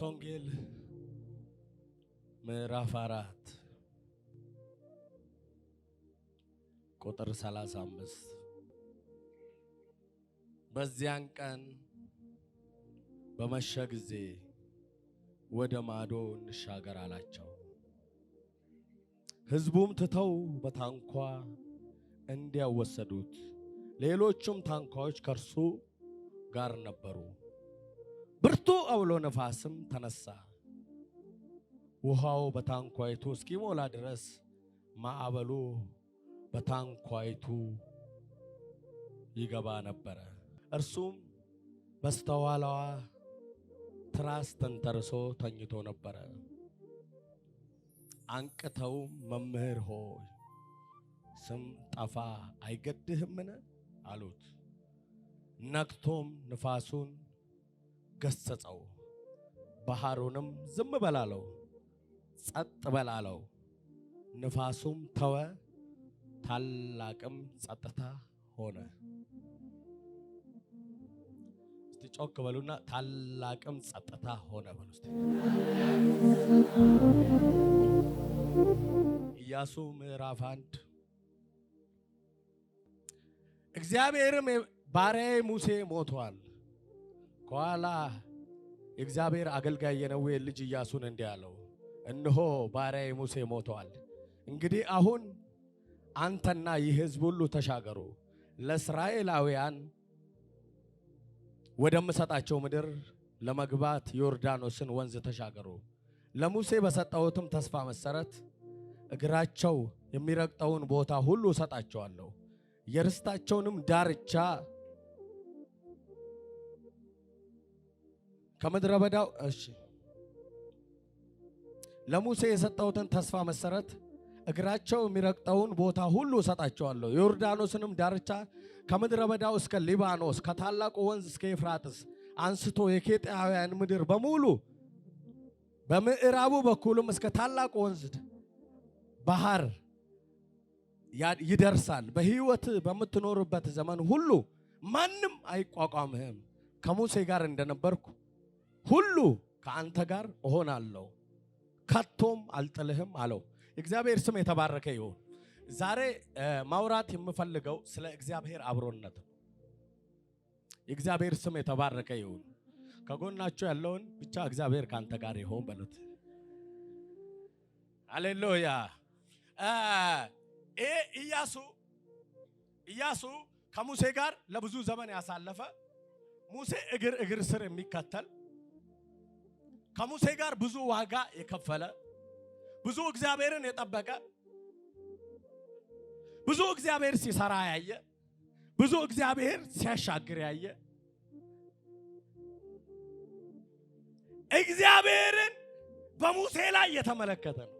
ማቴዎስ ወንጌል ምዕራፍ 4 ቁጥር 35 በዚያን ቀን በመሸ ጊዜ ወደ ማዶ እንሻገር አላቸው። ሕዝቡም ትተው በታንኳ እንዲያው ወሰዱት። ሌሎችም ታንኳዎች ከርሱ ጋር ነበሩ። ብርቱ አውሎ ነፋስም ተነሳ። ውሃው በታንኳይቱ እስኪሞላ ድረስ ማዕበሉ በታንኳይቱ ይገባ ነበር። እርሱም በስተኋላዋ ትራስ ተንተርሶ ተኝቶ ነበር። አንቅተው መምህር ሆይ ስም ጠፋ አይገድህምን አሉት። ነቅቶም ንፋሱን ገሰጸው፣ ባህሩንም ዝም በላለው፣ ጸጥ በላለው። ንፋሱም ተወ፣ ታላቅም ጸጥታ ሆነ። እስቲ ጮክ በሉና ታላቅም ጸጥታ ሆነ በሉ እስቲ። ኢያሱ ምዕራፍ 1 እግዚአብሔርም ባሪያዬ ሙሴ ሞቷል። ከኋላ የእግዚአብሔር አገልጋይ የነዌ ልጅ ኢያሱን እንዲህ አለው፣ እነሆ ባሪያዬ ሙሴ ሞቷል። እንግዲህ አሁን አንተና ይህ ሕዝብ ሁሉ ተሻገሩ፣ ለእስራኤላውያን ወደምሰጣቸው ምድር ለመግባት ዮርዳኖስን ወንዝ ተሻገሩ። ለሙሴ በሰጠሁትም ተስፋ መሰረት እግራቸው የሚረግጠውን ቦታ ሁሉ እሰጣቸዋለሁ። የርስታቸውንም ዳርቻ ከምድረ በዳው ለሙሴ የሰጠሁትን ተስፋ መሰረት እግራቸው የሚረግጠውን ቦታ ሁሉ እሰጣቸዋለሁ። ዮርዳኖስንም ዳርቻ ከምድረ በዳው እስከ ሊባኖስ ከታላቁ ወንዝ እስከ ኤፍራጥስ አንስቶ የኬጢያውያን ምድር በሙሉ በምዕራቡ በኩልም እስከ ታላቁ ወንዝ ባህር ይደርሳል። በሕይወት በምትኖርበት ዘመን ሁሉ ማንም አይቋቋምህም። ከሙሴ ጋር እንደነበርኩ ሁሉ ከአንተ ጋር እሆናለሁ፣ ከቶም አልጥልህም አለው። እግዚአብሔር ስም የተባረከ ይሁን። ዛሬ ማውራት የምፈልገው ስለ እግዚአብሔር አብሮነት ነው። የእግዚአብሔር ስም የተባረከ ይሁን። ከጎናችሁ ያለውን ብቻ እግዚአብሔር ካንተ ጋር ይሁን በሉት። ሃሌሉያ። ኢያሱ ከሙሴ ጋር ለብዙ ዘመን ያሳለፈ፣ ሙሴ እግር ስር የሚከተል፣ ከሙሴ ጋር ብዙ ዋጋ የከፈለ፣ ብዙ እግዚአብሔርን የጠበቀ፣ ብዙ እግዚአብሔር ሲሰራ ያየ፣ ብዙ እግዚአብሔር ሲያሻግር ያየ፣ እግዚአብሔርን በሙሴ ላይ የተመለከተ ነው።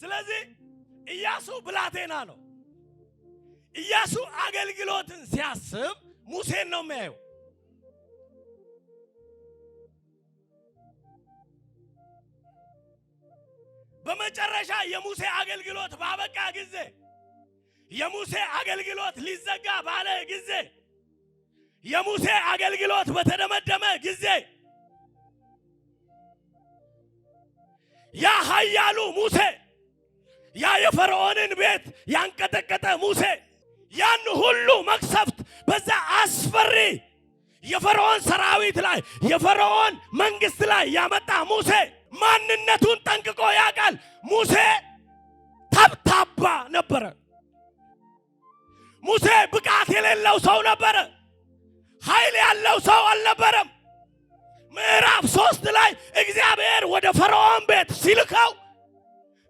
ስለዚህ ኢያሱ ብላቴና ነው። ኢያሱ አገልግሎትን ሲያስብ ሙሴን ነው የሚያየው። በመጨረሻ የሙሴ አገልግሎት ባበቃ ጊዜ፣ የሙሴ አገልግሎት ሊዘጋ ባለ ጊዜ፣ የሙሴ አገልግሎት በተደመደመ ጊዜ ያ ኃያሉ ሙሴ፣ ያ የፈርዖንን ቤት ያንቀጠቀጠ ሙሴ፣ ያን ሁሉ መቅሰፍት በዛ አስፈሪ የፈርዖን ሰራዊት ላይ የፈርዖን መንግስት ላይ ያመጣ ሙሴ ማንነቱን ጠንቅቆ ያውቃል። ሙሴ ተብታባ ነበረ። ሙሴ ብቃት የሌለው ሰው ነበረ። ኃይል ያለው ሰው አልነበረም። ምዕራፍ 3 ላይ እግዚአብሔር ወደ ፈርዖን ቤት ሲልከው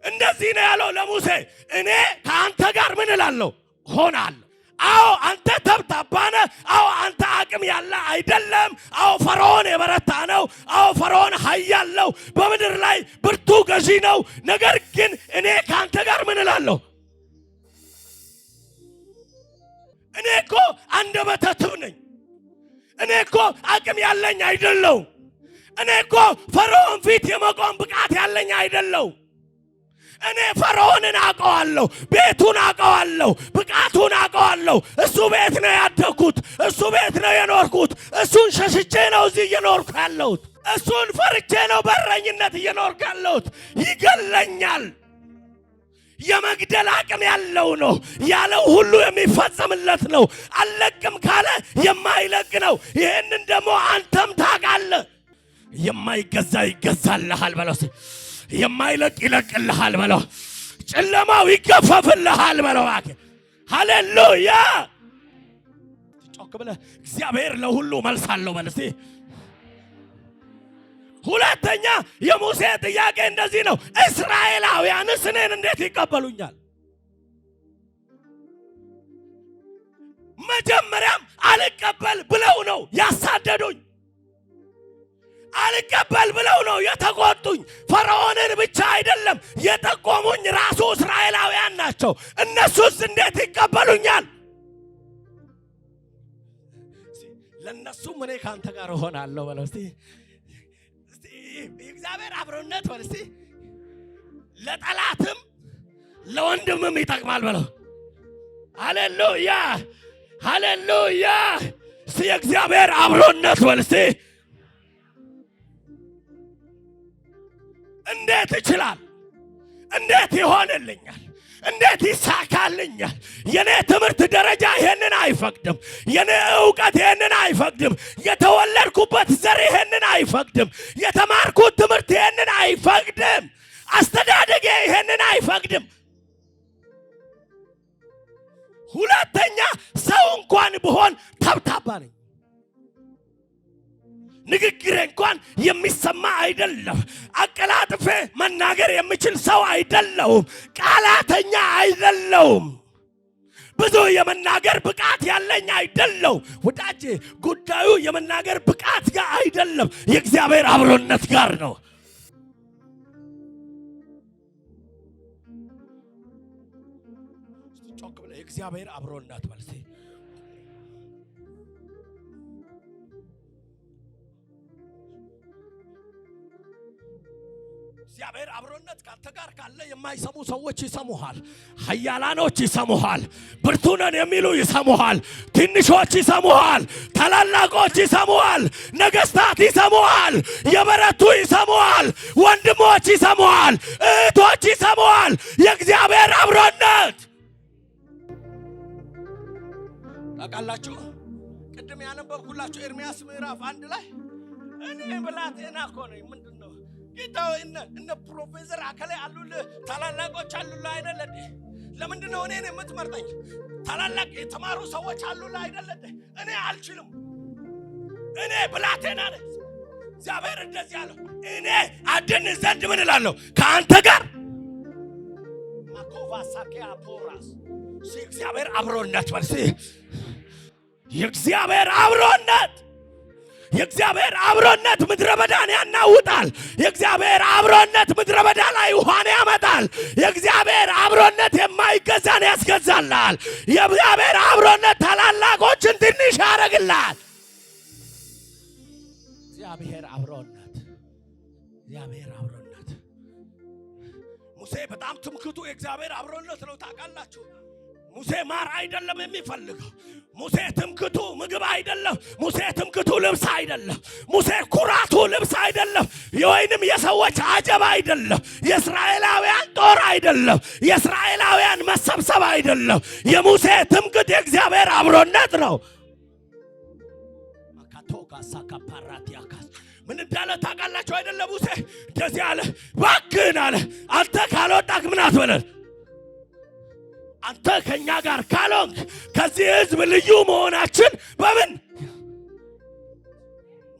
እንደዚህ ነው ያለው ለሙሴ፣ እኔ ከአንተ ጋር ምን እላለሁ ሆናለሁ። አዎ አንተ ተብታባ ነህ። አዎ አንተ አቅም ያለ አይደለም። አዎ ፈርዖን የበረታ ነው። አዎ ፈርዖን ኃያል ነው። በምድር ላይ ብርቱ ገዢ ነው። ነገር ግን እኔ ከአንተ ጋር ምን እላለሁ? እኔ እኮ አንደበተ ትብ ነኝ። እኔ እኮ አቅም ያለኝ አይደለሁም። እኔ እኮ ፈርዖን ፊት የመቆም ብቃት ያለኝ አይደለሁም። እኔ ፈርዖንን አውቀዋለሁ፣ ቤቱን አውቀዋለሁ፣ ብቃቱን አውቀዋለሁ። እሱ ቤት ነው ያደግኩት፣ እሱ ቤት ነው የኖርኩት። እሱን ሸሽቼ ነው እዚህ እየኖርኩ ያለሁት። እሱን ፈርቼ ነው በረኝነት እየኖርኩ ያለሁት። ይገለኛል። የመግደል አቅም ያለው ነው። ያለው ሁሉ የሚፈጸምለት ነው። አልለቅም ካለ የማይለቅ ነው። ይህንን ደግሞ አንተም ታውቃለህ። የማይገዛ ይገዛልሃል በለው። የማይለቅ ይለቅልሃል በለው። ጨለማው ይገፈፍልሃል በለው። ሃሌሉያ። ጮክ ብለህ እግዚአብሔር ለሁሉ መልስ አለው በል እስቲ። ሁለተኛ የሙሴ ጥያቄ እንደዚህ ነው፣ እስራኤላውያንስ እኔን እንዴት ይቀበሉኛል? መጀመሪያም አልቀበል ብለው ነው ያሳደዱኝ። አልቀበል ብለው ነው የተቆጡኝ። ፈርዖንን ብቻ አይደለም የጠቆሙኝ፣ ራሱ እስራኤላውያን ናቸው። እነሱስ እንዴት ይቀበሉኛል? ለነሱም እኔ ካንተ ጋር እሆናለሁ በለው እስቲ። የእግዚአብሔር አብሮነት በል እስቲ። ለጠላትም ለወንድምም ይጠቅማል በለው። ሃሌሉያ ሃሌሉያ። እስቲ የእግዚአብሔር አብሮነት በል እስቲ። እንዴት ይችላል? እንዴት ይሆንልኛል? እንዴት ይሳካልኛል? የኔ ትምህርት ደረጃ ይሄንን አይፈቅድም። የኔ ዕውቀት ይሄንን አይፈቅድም። የተወለድኩበት ዘር ይሄንን አይፈቅድም። የተማርኩት ትምህርት ይሄንን አይፈቅድም። አስተዳደጌ ይሄንን አይፈቅድም። ሁለተኛ ሰው እንኳን ብሆን ተብታባ ነኝ። ንግግሬ እንኳን የሚሰማ አይደለም። አቀላጥፌ መናገር የምችል ሰው አይደለሁም። ቃላተኛ አይደለሁም። ብዙ የመናገር ብቃት ያለኝ አይደለሁም። ወዳጄ ጉዳዩ የመናገር ብቃት ጋር አይደለም፣ የእግዚአብሔር አብሮነት ጋር ነው። ጮክ ብለህ የእግዚአብሔር አብሮነት በል እስቲ። እግዚአብሔር አብሮነት ካንተ ጋር ካለ የማይሰሙ ሰዎች ይሰሙሃል። ኃያላኖች ይሰሙሃል። ብርቱ ነን የሚሉ ይሰሙሃል። ትንሾች ይሰሙሃል። ታላላቆች ይሰሙሃል። ነገስታት ይሰሙሃል። የበረቱ ይሰሙሃል። ወንድሞች ይሰሙሃል። እህቶች ይሰሙሃል። የእግዚአብሔር አብሮነት ታውቃላችሁ። ቅድም ያነበብኩላችሁ ኤርምያስ ምዕራፍ 1 ላይ እኔ ብላቴና እኮ ነኝ። ምንድን ነው ጌታው? እነ ፕሮፌሰር አከለ አሉልህ፣ ታላላቆች አሉልህ አይደለ እንዴ? ለምንድን ነው እኔን የምትመርጠኝ? ታላላቅ የተማሩ ሰዎች አሉልህ አይደለ እንዴ? እኔ አልችልም። እኔ ብላቴና ነኝ። እግዚአብሔር እንደዚህ አለው፣ እኔ አድን ዘንድ ምን እላለሁ? ከአንተ ጋር ማኮቫሳኪያ ፖራስ እግዚአብሔር አብሮነት በርሲ። የእግዚአብሔር አብሮነት የእግዚአብሔር አብሮነት ምድረ በዳን ያናውጣል። የእግዚአብሔር አብሮነት ምድረ በዳ ላይ ውሃን ያመጣል። የእግዚአብሔር አብሮነት የማይገዛን ያስገዛላል። የእግዚአብሔር አብሮነት ታላላቆችን ትንሽ ያደርግላል። እግዚአብሔር አብሮነት ሙሴ በጣም ትምክቱ የእግዚአብሔር አብሮነት ነው። ታውቃላችሁ፣ ሙሴ ማር አይደለም የሚፈልገው። ሙሴ ትምክቱ ምግብ አይደለም። ሙሴ ትምክቱ ልብስ አይደለም። ሙሴ ኩራቱ ልብስ አይደለም። የወይንም የሰዎች አጀብ አይደለም። የእስራኤላውያን ጦር አይደለም። የእስራኤላውያን መሰብሰብ አይደለም። የሙሴ ትምክት የእግዚአብሔር አብሮነት ነው። ምን እንዳለ ታውቃላችሁ አይደለም? ሙሴ እንደዚህ አለ፣ እባክህን አለ፣ አንተ ካልወጣክ ምን አትበለን። አንተ ከኛ ጋር ካልሆንክ ከዚህ ህዝብ ልዩ መሆናችን በምን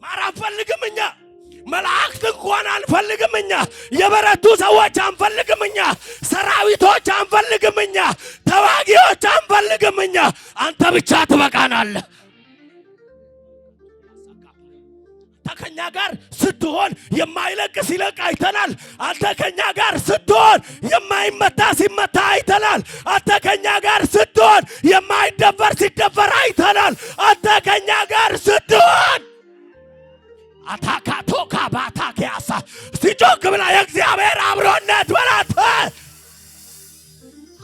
ማር አንፈልግም እኛ። መላእክት እንኳን አንፈልግም እኛ። የበረቱ ሰዎች አንፈልግም እኛ። ሰራዊቶች አንፈልግም እኛ። ተዋጊዎች አንፈልግም እኛ። አንተ ብቻ ትበቃናለህ። ከኛ ጋር ስትሆን የማይለቅ ሲለቅ አይተናል። አንተ ከኛ ጋር ስትሆን የማይመታ ሲመታ አይተናል። አንተ ከኛ ጋር ስትሆን የማይደፈር ሲደፈር አይተናል። አንተ ከኛ ጋር ስትሆን አታካቶካ ባታኪያሳ ሲጮክ ብላ የእግዚአብሔር አብሮነት በላት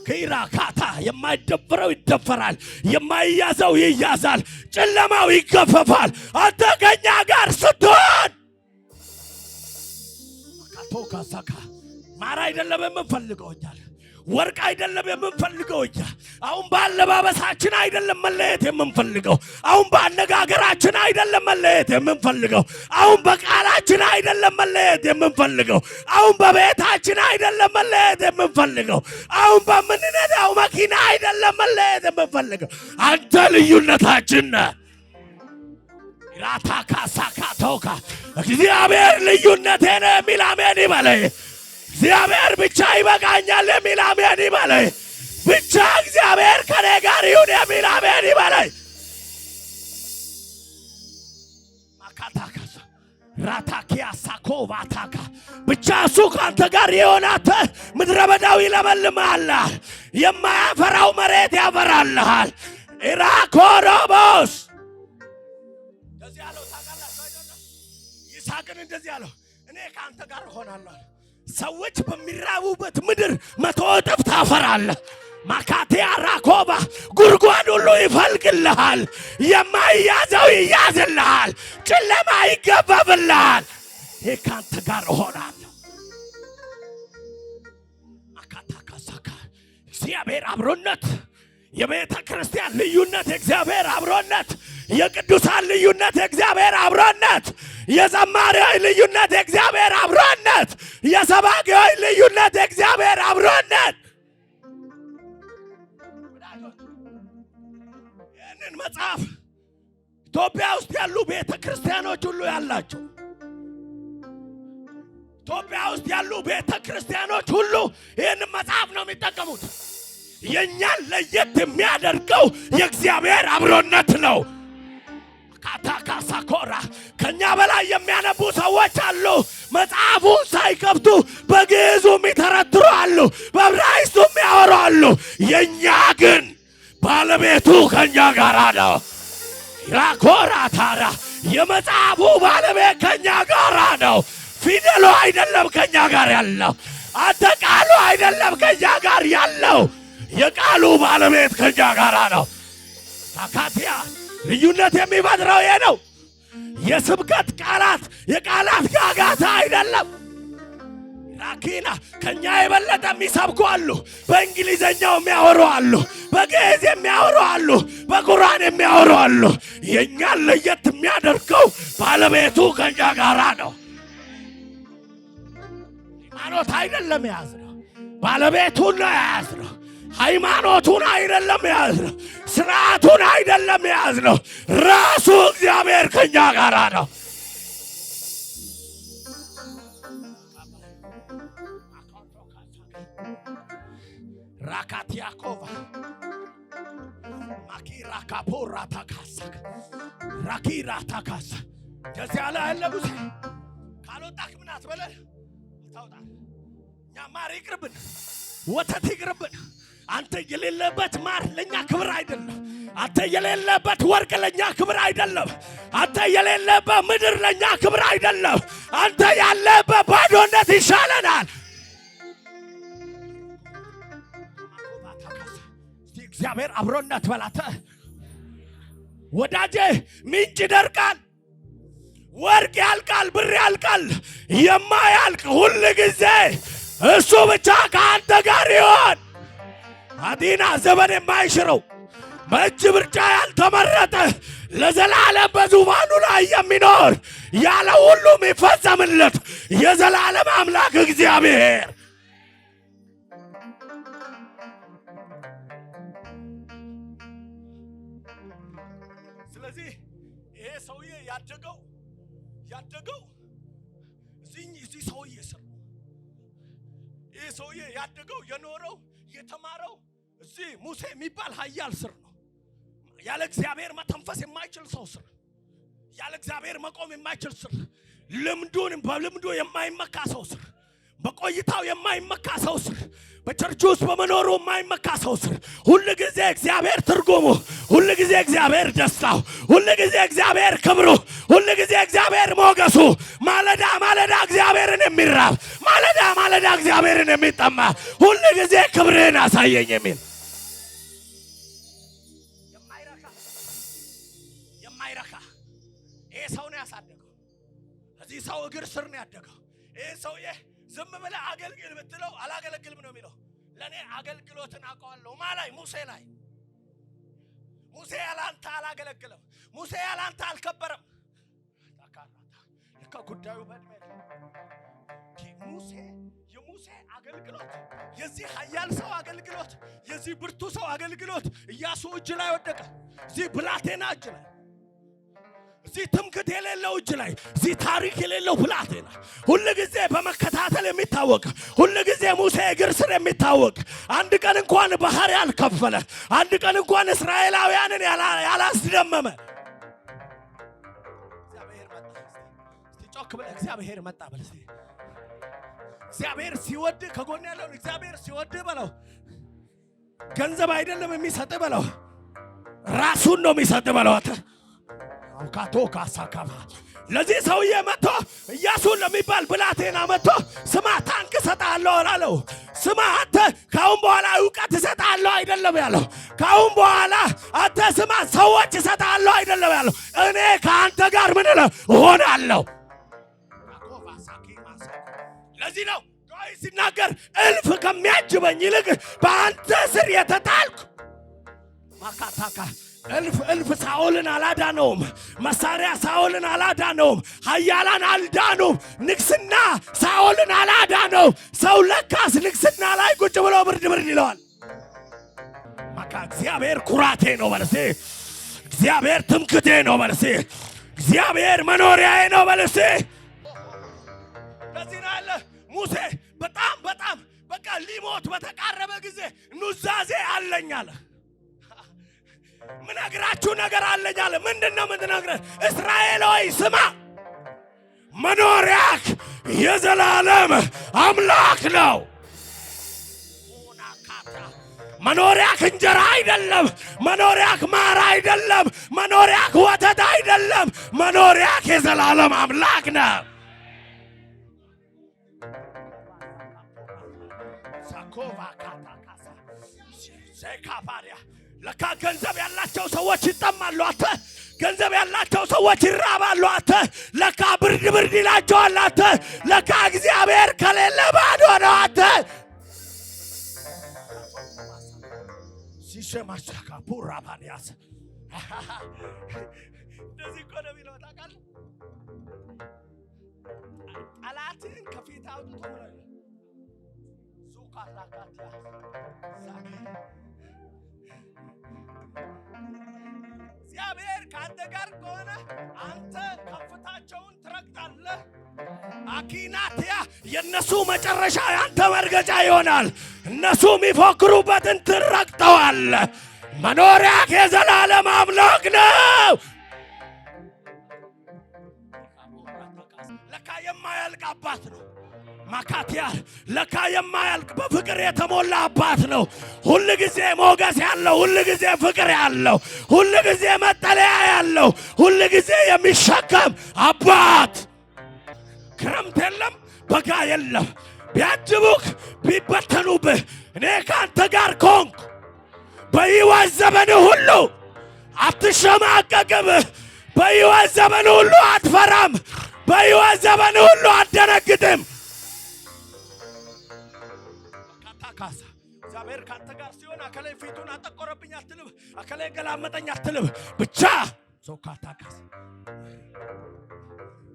ከይራካታ የማይደፈረው ይደፈራል፣ የማይያዘው ይያዛል፣ ጨለማው ይገፈፋል። አንተ ከኛ ጋር ስትሆን ካቶካሳካ ማር አይደለም የምንፈልገው እኛ፣ ወርቅ አይደለም የምንፈልገው እኛ። አሁን ባለባበሳችን አይደለም መለየት የምንፈልገው። አሁን ባነጋገራችን አይደለም መለየት የምንፈልገው። አሁን በቃላችን አይደለም መለየት የምንፈልገው። አሁን በቤታችን አይደለም መለየት የምንፈልገው። አሁን በምንነዳው መኪና አይደለም መለየት የምንፈልገው። አንተ ልዩነታችን ነህ። ራታካሳካቶካ እግዚአብሔር ልዩነቴ ነው የሚል አሜን ይበለኝ። እግዚአብሔር ብቻ ይበቃኛል የሚል አሜን ይበለኝ። ብቻ እግዚአብሔር ከኔ ጋር ይሁን የሚል አሜን ይበለኝ። ማካታካሳ ራታኪያ ሳኮባታካ ብቻ እሱ ካንተ ጋር ይሆናል። ምድረ በዳው ይለመልማል፣ የማያፈራው መሬት ያፈራልሃል። ኢራኮሮቦስ እንደዚህ ያለው ታውቃላችሁ አይደለም? ይስሐቅን እንደዚህ ያለው እኔ ካንተ ጋር እሆናለሁ። ሰዎች በሚራቡበት ምድር 100 እጥፍ ታፈራለህ። ማካቴያ ራኮባ ጉድጓድ ሁሉ ይፈልቅልሃል፣ የማይያዘው ይያዝልሃል፣ ጨለማ ይገፈፍልሃል። ይሄ ካንተ ጋር እሆናለሁ። ማካታካሳካ እግዚአብሔር አብሮነት፣ የቤተ ክርስቲያን ልዩነት፣ የእግዚአብሔር አብሮነት፣ የቅዱሳን ልዩነት፣ የእግዚአብሔር አብሮነት፣ የዘማሪዎች ልዩነት፣ የእግዚአብሔር አብሮነት፣ የሰባኪዎች ልዩነት፣ የእግዚአብሔር አብሮነት። ይህንን መጽሐፍ ኢትዮጵያ ውስጥ ያሉ ቤተ ክርስቲያኖች ሁሉ ያላቸው፣ ኢትዮጵያ ውስጥ ያሉ ቤተ ክርስቲያኖች ሁሉ ይህንን መጽሐፍ ነው የሚጠቀሙት። የኛን ለየት የሚያደርገው የእግዚአብሔር አብሮነት ነው። ካታካሳኮራ ከኛ በላይ የሚያነቡ ሰዎች አሉ። መጽሐፉን ሳይከፍቱ በግዕዙ የሚተረትሩ አሉ፣ በዕብራይስጡ የሚያወሩ አሉ። የኛ ግን ባለቤቱ ከኛ ጋር ነው። ራኮራ ታራ የመጽሐፉ ባለቤት ከኛ ጋር ነው። ፊደሉ አይደለም ከኛ ጋር ያለው፣ አንተ ቃሉ አይደለም ከኛ ጋር ያለው፣ የቃሉ ባለቤት ከኛ ጋር ነው። ታካቲያ ልዩነት የሚፈጥረው ይሄ ነው። የስብከት ቃላት የቃላት ጋጋታ አይደለም። ራኪና ከኛ የበለጠ የሚሰብኩ አሉ። በእንግሊዘኛው የሚያወሩ አሉ፣ በግዕዝ የሚያወሩ አሉ፣ በቁርአን የሚያወሩ አሉ። የኛን ለየት የሚያደርገው ባለቤቱ ከኛ ጋር ነው። ሃይማኖት አይደለም የያዝነው፣ ባለቤቱን ነው የያዝነው። ሃይማኖቱን አይደለም የያዝነው፣ ስርዓቱን አይደለም የያዝነው። ራሱ እግዚአብሔር ከኛ ጋር ነው። ራካቲያኮቫ ማኪራ ካፖራ ታካሳ ራኪራ ታካሳ እንደዚህ ያለ አለቡት ካልወጣክ ምን አትበለህ ታውጣ። እኛ ማር ይቅርብን፣ ወተት ይቅርብን። አንተ የሌለበት ማር ለኛ ክብር አይደለም። አንተ የሌለበት ወርቅ ለኛ ክብር አይደለም። አንተ የሌለበት ምድር ለኛ ክብር አይደለም። አንተ ያለበት ባዶነት ይሻለናል። እግዚአብሔር አብሮነት በላተ ወዳጄ። ምንጭ ይደርቃል፣ ወርቅ ያልቃል፣ ብር ያልቃል። የማያልቅ ሁሉ ጊዜ እሱ ብቻ ከአንተ ጋር ይሆን። አዲና ዘመን የማይሽረው በእጅ ብርጫ ያልተመረጠ ለዘላለም በዙፋኑ ላይ የሚኖር ያለ ሁሉ የሚፈጸምለት የዘላለም አምላክ እግዚአብሔር። ስለዚህ ይሄ ሰውዬ ያደገው እዚህ ሰውዬ ስር ነው። ይሄ ሰውዬ ያደገው የኖረው የተማረው እዚህ ሙሴ የሚባል ኃያል ስር ነው። ያለ እግዚአብሔር መተንፈስ የማይችል ሰው ስር፣ ያለ እግዚአብሔር መቆም የማይችል ስር፣ በልምዱ የማይመካ ሰው ስር፣ በቆይታው የማይመካ ሰው ስር፣ በቸርች ውስጥ በመኖሩ የማይመካ ሰው ስር ሁሉ ጊዜ እግዚአብሔር ትርጉሙ፣ ሁሉ ጊዜ እግዚአብሔር ደስታው፣ ሁሉ ጊዜ እግዚአብሔር ክብሩ፣ ሁሉ ጊዜ እግዚአብሔር ሞገሱ፣ ማለዳ ማለዳ እግዚአብሔርን የሚራብ ማለዳ ማለዳ እግዚአብሔርን የሚጠማ ሁሉ ጊዜ ክብርህን አሳየኝ የሚል የማይረካ ይሄ ሰው ነው ያሳደገው። እዚህ ሰው እግር ስር ነው ያደገው። ይሄ ሰውዬ ዝም ብለህ አገልግል ብትለው አላገለግልም ነው የሚለው። ለኔ አገልግሎትን አውቀዋለሁ ማላይ ሙሴ ላይ ሙሴ ያላንተ አላገለግልም፣ ሙሴ ያላንተ አልከበረም። ከጉዳዩ በእድሜ ሙሴ የሙሴ አገልግሎት የዚህ ኃያል ሰው አገልግሎት የዚህ ብርቱ ሰው አገልግሎት ኢያሱ እጅ ላይ ወደቀ። እዚህ ብላቴና እጅ ላይ እዚህ ትምክህት የሌለው እጅ ላይ እዚህ ታሪክ የሌለው ብላቴና ሁሉ ጊዜ በመከታተል የሚታወቅ ሁሉ ጊዜ ሙሴ እግር ስር የሚታወቅ አንድ ቀን እንኳን ባህር ያልከፈለ አንድ ቀን እንኳን እስራኤላውያንን ያላስደመመ እግዚአብሔር መጣ በል እስቲ። እግዚአብሔር ሲወድ ከጎን ያለው እግዚአብሔር ሲወድ በለው። ገንዘብ አይደለም የሚሰጥ በለው፣ ራሱን ነው የሚሰጥ በለው። አውካቶ ካሳካባ ለዚህ ሰውዬ መጥቶ ኢያሱን ለሚባል ብላቴና መጥቶ ስማ ታንክ ሰጣለሁ አለው። ስማ አንተ ካሁን በኋላ ዕውቀት ሰጣለሁ አይደለም ያለው። ካሁን በኋላ አንተ ስማ ሰዎች ሰጣለሁ አይደለም ያለው። እኔ ከአንተ ጋር ምን እሆናለሁ። ለዚህ ነው ዳዊት ሲናገር እልፍ ከሚያጅበኝ ይልቅ በአንተ ስር የተጣልኩ ማካታካ እልፍ ሳኦልን አላዳነውም። መሳሪያ ሳኦልን አላዳነውም። ኃያላን አልዳኑም። ንግስና ሳኦልን አላዳነውም። ሰው ለካስ ንግስና ላይ ቁጭ ብሎ ብርድ ይለዋል። ማካ እግዚአብሔር ኩራቴ ነው በለሴ፣ እግዚአብሔር ትምክቴ ነው በለሴ፣ እግዚአብሔር መኖሪያዬ ነው በለሴ። ለዚህ ነው ያለ ሙሴ በጣም በቃ ሊሞት በተቃረበ ጊዜ ኑዛዜ አለኝ አለ። ምን ነግራችሁ ነገር አለኝ አለ። ምንድነው ምንነግርህ? እስራኤል ሆይ ስማ፣ መኖሪያህ የዘላለም አምላክ ነው። መኖሪያህ እንጀራ አይደለም። መኖሪያህ ማር አይደለም። መኖሪያህ ወተት አይደለም። መኖሪያህ የዘላለም አምላክ ነው። ለካ ገንዘብ ያላቸው ሰዎች ይጠማሉ። አንተ ገንዘብ ያላቸው ሰዎች ይራባሉ። አንተ ለካ ብርድ ይላቸዋል። አንተ ለካ እግዚአብሔር ከሌለ ባዶ ነው። አንተ ሲሸማሻካ ፑራባንያስ እንደዚህ እኮ ነው የሚለው ታውቃለህ። ጠላትን ከፊት አውጥቶ ነው ሱካራካቲያ ዛጌ እግዚአብሔር ከአንተ ጋር ከሆነ አንተ ከፍታቸውን ትረግጣለህ። አኪናትያ የነሱ መጨረሻ ያንተ መርገጫ ይሆናል። እነሱ የሚፎክሩበትን ትረግጠዋለህ። መኖሪያህ የዘላለም አምላክ ነው። ለካ የማያልቅ አባት ነው። ማካቲያ ለካ የማያልቅ በፍቅር የተሞላ አባት ነው። ሁሉ ጊዜ ሞገስ ያለው፣ ሁሉ ጊዜ ፍቅር ያለው፣ ሁሉ ጊዜ መጠለያ ያለው፣ ሁሉ ጊዜ የሚሸከም አባት። ክረምት የለም፣ በጋ የለም። ቢያጅቡክ ቢበተኑብህ እኔ ከአንተ ጋር ኮንክ። በሕይወት ዘመን ሁሉ አትሸማቀቅም። በሕይወት ዘመን ሁሉ አትፈራም። በሕይወት ዘመን ሁሉ አትደነግጥም። ካሳ እግዚአብሔር ካንተ ጋር ሲሆን አከላይ ፊቱን አጠቆረብኝ አትልም፣ አከላይ ገላመጠኝ አትልም። ብቻ ሶካታ ካሳ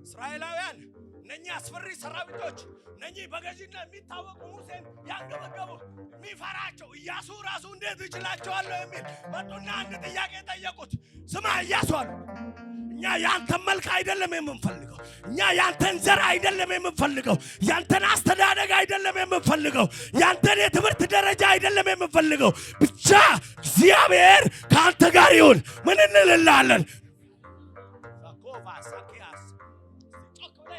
እስራኤላውያን ነኛ አስፈሪ ሰራዊቶች ነኝ በገዥነት የሚታወቁ ሙሴን ያንገበገቡ የሚፈራቸው ኢያሱ ራሱ እንዴት ይችላቸዋል የሚል መጡና አንድ ጥያቄ ጠየቁት። ስማ ኢያሱ አሉ፣ እኛ ያንተን መልክ አይደለም የምንፈልገው፣ እኛ ያንተን ዘር አይደለም የምንፈልገው፣ ያንተን አስተዳደግ አይደለም የምንፈልገው፣ ያንተን የትምህርት ደረጃ አይደለም የምንፈልገው። ብቻ እግዚአብሔር ካንተ ጋር ይሁን። ምን እንልልሃለን?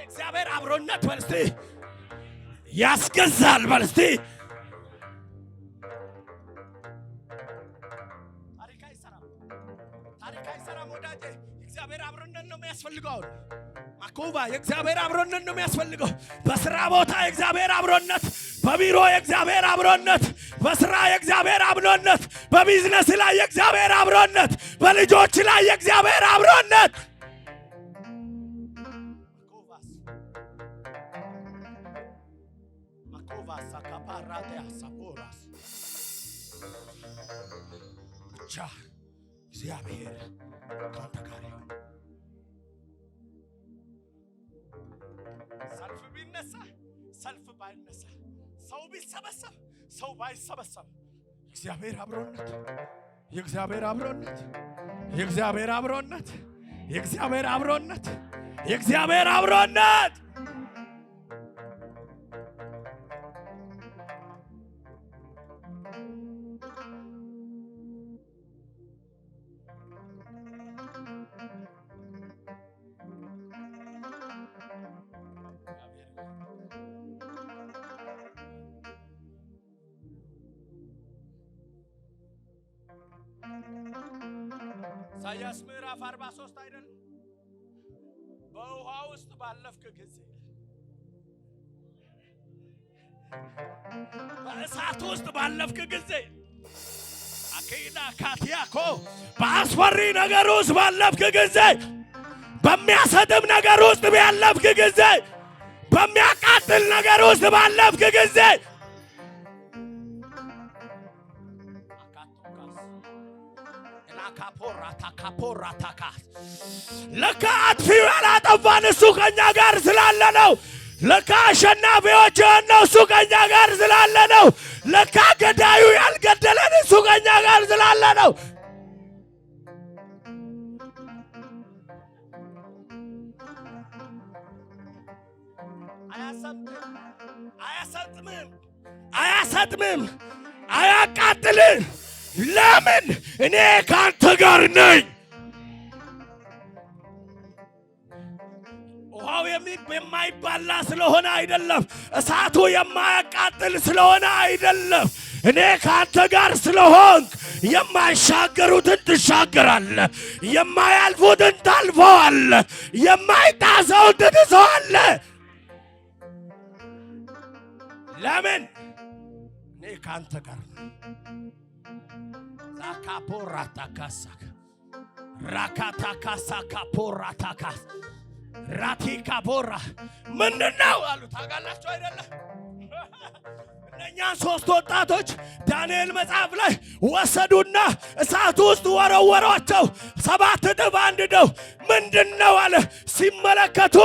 እግዚአብሔር አብሮነት በልስቲ ያስገዛል በልስቲ የሚያስፈልገው። ማኮባ የእግዚአብሔር አብሮነት ነው የሚያስፈልገው። በስራ ቦታ የእግዚአብሔር አብሮነት፣ በቢሮ የእግዚአብሔር አብሮነት፣ በስራ የእግዚአብሔር አብሮነት፣ በቢዝነስ ላይ የእግዚአብሔር አብሮነት፣ በልጆች ላይ የእግዚአብሔር አብሮነት። ማኮባስ አካፓራቴ አሳፖራስ ብቻ እግዚአብሔር ካንተ ጋር ይሁን። ሰልፍ ቢነሳ ሰልፍ ባይነሳ፣ ሰው ቢሰበሰብ ሰው ባይሰበሰብ የእግዚአብሔር አብሮነት፣ የእግዚአብሔር አብሮነት፣ የእግዚአብሔር አብሮነት፣ የእግዚአብሔር አብሮነት፣ የእግዚአብሔር አብሮነት ኢሳይያስ ምዕራፍ 43 አይደል? በውሃ ውስጥ ባለፍክ ጊዜ፣ በእሳት ውስጥ ባለፍክ ጊዜ፣ አኪዳ ካቲያኮ በአስፈሪ ነገር ውስጥ ባለፍክ ጊዜ፣ በሚያሰጥም ነገር ውስጥ ባለፍክ ጊዜ፣ በሚያቃጥል ነገር ውስጥ ባለፍክ ጊዜ ካፖራታካ ለካ አጥፊው ያላጠፋን እሱ ከኛ ጋር ስላለ ነው። ለካ አሸናፊዎች የሆነው እሱ ከኛ ጋር ስላለ ነው። ለካ ገዳዩ ያልገደለን እሱ ከኛ ጋር ስላለ ነው። አያሰጥምም፣ አያቃጥልም። ለምን? እኔ ካንተ ጋር ነኝ። ውሃው የማይባላ ስለሆነ አይደለም። እሳቱ የማያቃጥል ስለሆነ አይደለም። እኔ ካንተ ጋር ስለሆንክ የማይሻገሩትን ትሻገራለህ፣ የማያልፉትን ታልፈዋለህ፣ የማይጣሰውን ትጥሰዋለህ። ለምን? እኔ ካንተ ጋር ነኝ። ካፖራታካሳክ ራካታካሳካፖራታካስ ራቲካፖራ ምንድነው አሉ። ታውቃላችሁ አይደለ? እነኛን ሶስት ወጣቶች ዳንኤል መጽሐፍ ላይ ወሰዱና እሳት ውስጥ ወረወሯቸው። 7 እጥፍ አንድደው ምንድነው አለ። ሲመለከቱ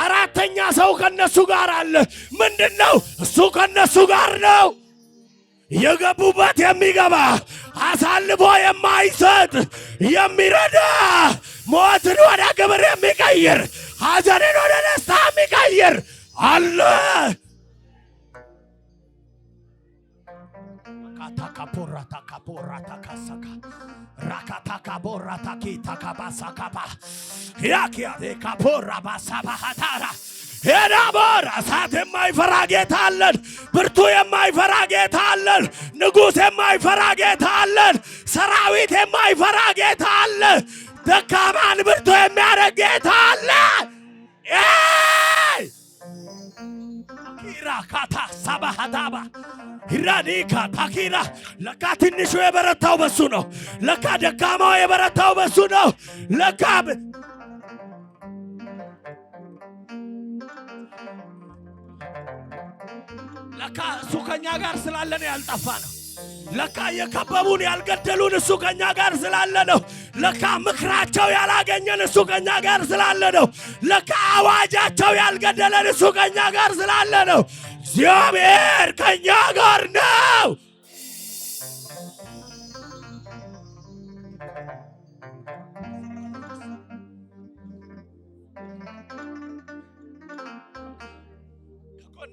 አራተኛ ሰው ከነሱ ጋር አለ። ምንድነው? እሱ ከነሱ ጋር ነው። የገቡበት የሚገባ አሳልፎ የማይሰጥ የሚረዳ ሞትን ወደ ክብር የሚቀይር ሐዘንን ወደ ደስታ የሚቀይር አለ። ካታካፖራታካፖራታካሳካ ራካታካቦራታኪታካባሳካባ ያኪያቴ ካፖራባሳባሃታራ ሄዳቦር እሳት የማይፈራ ጌታ አለን። ብርቱ የማይፈራ ጌታ አለን። ንጉሥ የማይፈራ ጌታ አለን። ሰራዊት የማይፈራ ጌታ አለ። ደካማን ብርቱ የሚያደርግ ጌታ አለ። ኪራ ካታ ሳባሃዳባ ሂራኒካ ታኪራ ለካ ትንሹ የበረታው በሱ ነው። ለካ ደካማው የበረታው በሱ ነው። ለካ እሱ ከኛ ጋር ስላለ ነው ያልጠፋ ነው። ለካ የከበቡን ያልገደሉን እሱ ከኛ ጋር ስላለ ነው። ለካ ምክራቸው ያላገኘን እሱ ከኛ ጋር ስላለ ነው። ለካ አዋጃቸው ያልገደለን እሱ ከኛ ጋር ስላለ ነው። እግዚአብሔር ከኛ ጋር ነው።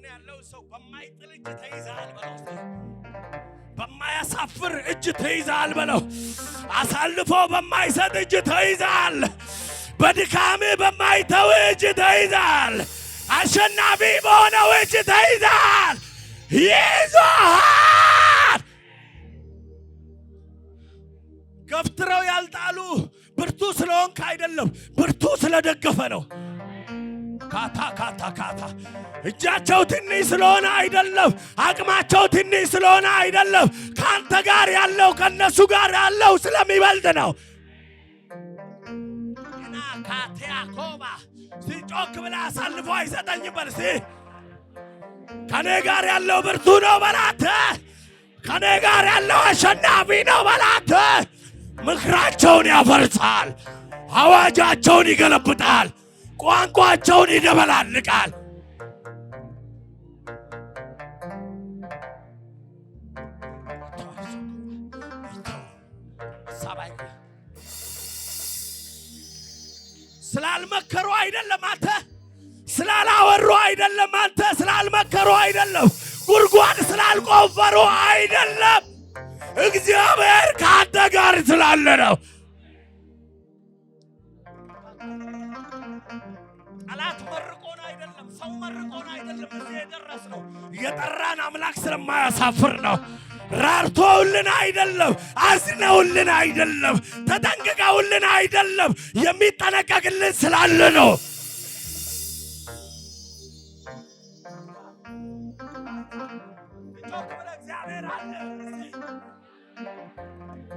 ያለው ሰው በማይጥል እጅ ተይዛል በለው። በማያሳፍር እጅ ተይዛል በለው። አሳልፎ በማይሰጥ እጅ ተይዛል። በድካም በማይተው እጅ ተይዛል። አሸናፊ በሆነው እጅ ተይዛል። ይዞሃል። ገፍትረው ያልጣሉ ብርቱ ብርቱ ስለሆንክ አይደለም፣ ብርቱ ስለደገፈ ነው። ካታ እጃቸው ትንሽ ስለሆነ አይደለም፣ አቅማቸው ትንሽ ስለሆነ አይደለም። ካንተ ጋር ያለው ከነሱ ጋር ያለው ስለሚበልጥ ነው። እና ካቲያኮባ ሲጮክ ብላ አሳልፎ አይሰጠኝም በል እስቲ። ከኔ ጋር ያለው ብርቱ ነው በላት። ከኔ ጋር ያለው አሸናፊ ነው በላት። ምክራቸውን ያፈርሳል፣ አዋጃቸውን ይገለብጣል፣ ቋንቋቸውን ይደበላልቃል። ስላልመከሩ አይደለም አንተ፣ ስላላወሩ አይደለም አንተ፣ ስላልመከሩ አይደለም፣ ጉድጓድ ስላልቆፈሩ አይደለም። እግዚአብሔር ከአንተ ጋር ስላለ ነው። ጠላት መርቆን አይደለም፣ ሰው መርቆን አይደለም እዚህ የደረስነው። የጠራን አምላክ ስለማያሳፍር ነው። ራርቶውልን አይደለም፣ አዝነውልን አይደለም፣ ተጠንቅቀውልን አይደለም፣ የሚጠነቀቅልን ስላለ ነው።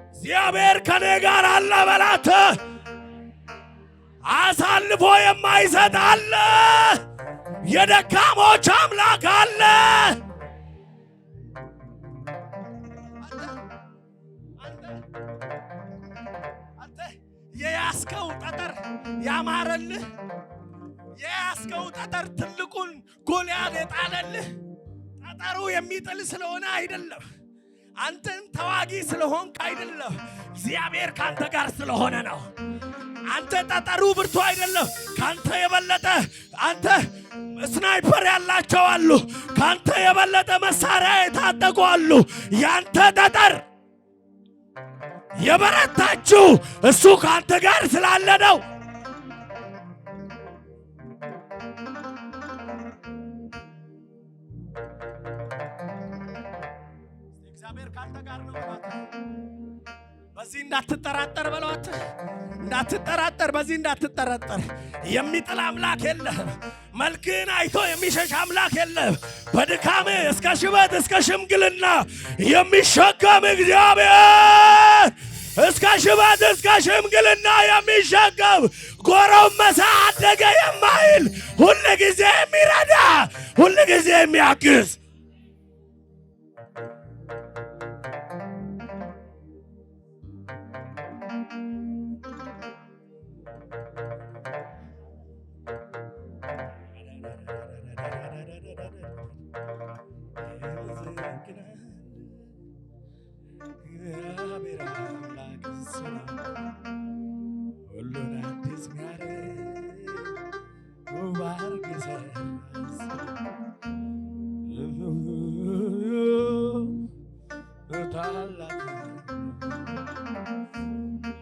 እግዚአብሔር ከኔ ጋር አለ በላት። አሳልፎ የማይሰጥ አለ። የደካሞች አምላክ አለ። አንተ የያዝከው ጠጠር ያማረልህ፣ የያዝከው ጠጠር ትልቁን ጎልያድ የጣለልህ ጠጠሩ የሚጥል ስለሆነ አይደለም፣ አንተን ተዋጊ ስለሆንክ አይደለም፣ እግዚአብሔር ካንተ ጋር ስለሆነ ነው። አንተ ጠጠሩ ብርቱ አይደለም፣ ካንተ የበለጠ አንተ ስናይፐር ያላቸው አሉ፣ ካንተ የበለጠ መሳሪያ የታጠቁ አሉ። ያንተ ጠጠር የበረታችው እሱ ካንተ ጋር ስላለ ነው። እግዚአብሔር ካንተ ጋር ነው። በዚህ እንዳትጠራጠር በሏት፣ እንዳትጠራጠር፣ በዚህ እንዳትጠራጠር። የሚጥል አምላክ የለህም። መልክህን አይቶ የሚሸሽ አምላክ የለህም። በድካምህ እስከ ሽበት እስከ ሽምግልና የሚሸከም እግዚአብሔር፣ እስከ ሽበት እስከ ሽምግልና የሚሸከም ጎረመሰ አደገ የማይል ሁል ጊዜ የሚረዳ ሁል ጊዜ የሚያግዝ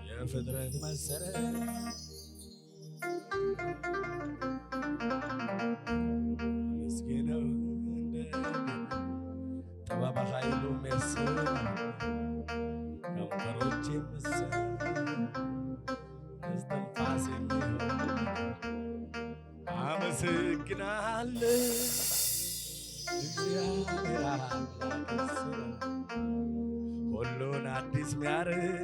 የፍጥረት መሰረት ምስኪነው ጥበብ ኃይሉ መስል ከንፈሮች ምስል እስትንፋስ የሚሆን አመሰግናለሁ እግዚአብሔር አምላክ ሁሉን አዲስ ሚያደርግ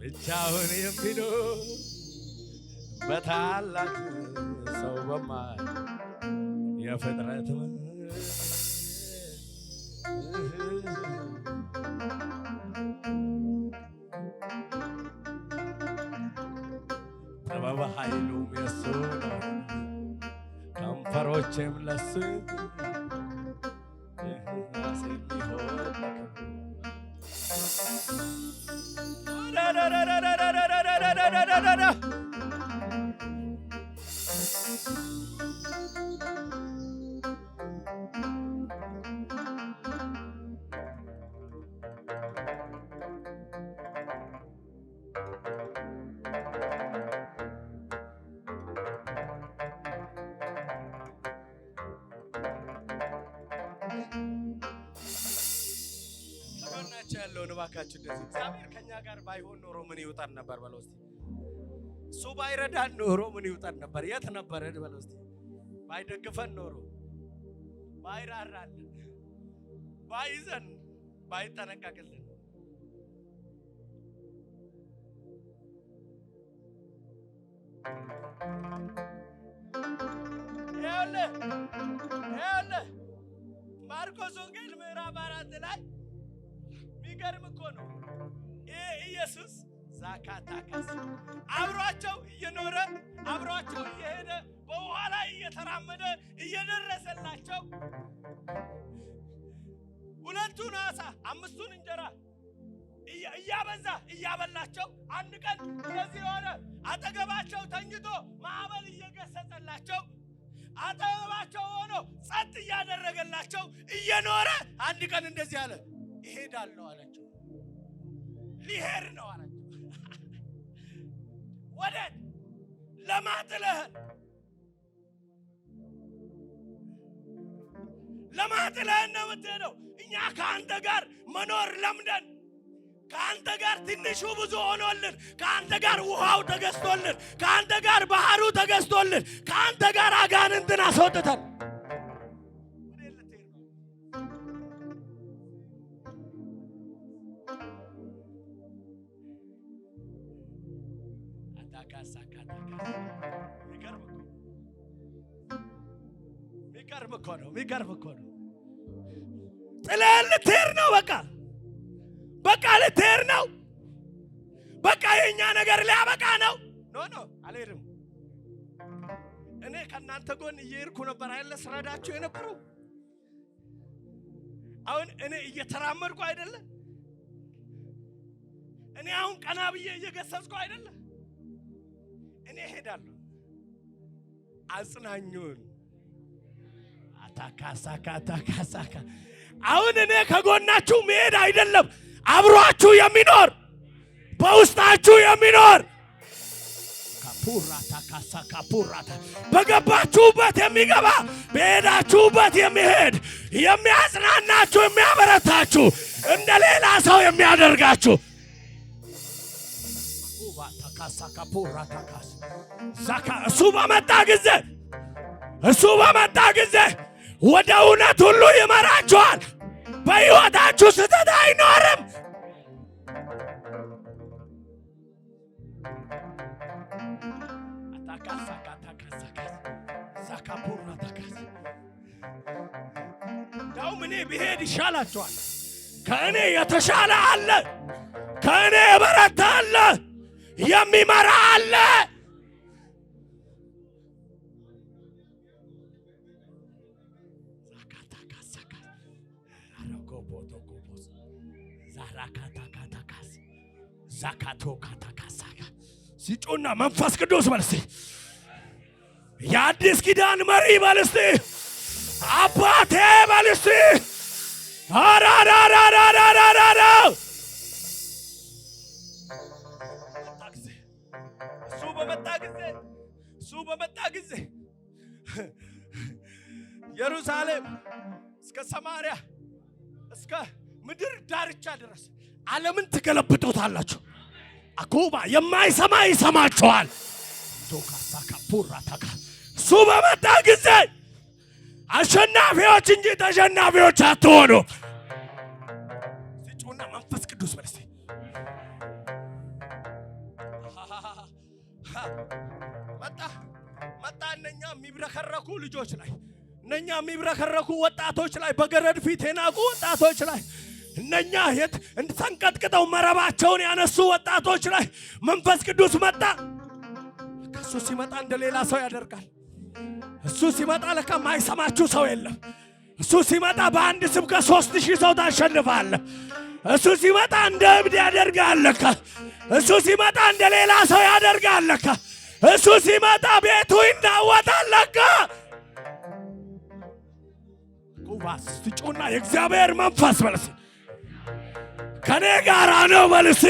ብቻውን የሚኖር በታላቅ ሰው በማይ የፍጥረት ጥበብ ኃይሉም የሱ ነው፣ ከንፈሮቼም ለሱ ራስ የሚሆን አይቻለሁ እባካችሁ እንደዚህ እግዚአብሔር ከኛ ጋር ባይሆን ኖሮ ምን ይውጣን ነበር በለው እስቲ እሱ ባይረዳን ኖሮ ምን ይውጣን ነበር የት ነበር በለው እስቲ ባይደግፈን ኖሮ ባይራራልን ባይዘን ባይጠነቀቅልን ያለ ማርቆስ ወንጌል ምዕራፍ 4 ላይ ሚገርም እኮ ነው ኢየሱስ ዛካታካስ አብሯቸው እየኖረ አብሯቸው እየሄደ በውሃ ላይ እየተራመደ እየደረሰላቸው 2 ዓሣ 5 እንጀራ እያበዛ እያበላቸው አንድ ቀን እንደዚህ ሆነ አጠገባቸው ተኝቶ ማዕበል እየገሰጸላቸው አጠገባቸው ሆኖ ጸጥ እያደረገላቸው እየኖረ አንድ ቀን እንደዚህ አለ እሄዳለሁ አላቸው ሊሄድ ነው አላቸው ወዴት ለማጥለህ ነው የምትሄደው እኛ ከአንተ ጋር መኖር ለምደን ከአንተ ጋር ትንሹ ብዙ ሆኖልን ከአንተ ጋር ውሃው ተገዝቶልን ከአንተ ጋር ባህሩ ተገዝቶልን ከአንተ ጋር አጋንንትን አስወጥተን ሚገርም እኮ ነው ጥለን ልትሄድ ነው በቃ ልትሄድ ነው በቃ የኛ ነገር ሊያበቃ ነው ኖ አልሄድም እኔ ከእናንተ ጎን እየሄድኩ ነበር አይደለ ስረዳችሁ የነበረው አሁን እኔ እየተራመድኩ አይደለ እኔ አሁን ቀና ብዬ እየገሰጽኩ አይደለ እኔ ሄዳለሁ አጽናኙን አታካሳካ አሁን እኔ ከጎናችሁ መሄድ አይደለም አብሯችሁ የሚኖር በውስጣችሁ የሚኖር ካፑራታ በገባችሁበት የሚገባ በሄዳችሁበት የሚሄድ የሚያጽናናችሁ የሚያበረታችሁ እንደ ሌላ ሰው የሚያደርጋችሁ እሱ በመጣ ጊዜ ወደ እውነት ሁሉ ይመራችኋል በሕይወታችሁ ስህተት አይኖርም ዳውም እኔ ብሄድ ይሻላችኋል ከእኔ የተሻለ አለ ከእኔ የበረታ አለ የሚመራ አለ ዛካቶካታካሳጋ ሲጮና መንፈስ ቅዱስ በልስቲ የአዲስ ኪዳን መሪ በልስቲ አባቴ በልስቲ አራራራራራራራ እሱ በመጣ ጊዜ ኢየሩሳሌም እስከ ሰማርያ እስከ ምድር ዳርቻ ድረስ ዓለምን ትገለብጡታላችሁ አኩባ የማይሰማ ይሰማችኋል ቶካሳካፑራታካ እሱ በመጣ ጊዜ አሸናፊዎች እንጂ ተሸናፊዎች አትሆኑ ሲጮና መንፈስ ቅዱስ በልሲ መጣ እነኛ የሚብረከረኩ ልጆች ላይ እነኛ የሚብረከረኩ ወጣቶች ላይ በገረድ ፊት የናቁ ወጣቶች ላይ እነኛ ተንቀጥቅጠው መረባቸውን ያነሱ ወጣቶች ላይ መንፈስ ቅዱስ መጣ እሱ ሲመጣ እንደሌላ ሰው ያደርጋል እሱ ሲመጣ ለካ ማይሰማችሁ ሰው የለም እሱ ሲመጣ በአንድ ስብከት 3000 ሰው ታሸንፋለህ እሱ ሲመጣ እንደ እብድ ያደርጋል ለካ እሱ ሲመጣ እንደሌላ ሰው ያደርጋል ለካ እሱ ሲመጣ ቤቱ ይናወጣል ለካ ቁባስ ትጮና የእግዚአብሔር መንፈስ በልሲ ከኔ ጋር ነው በልሲ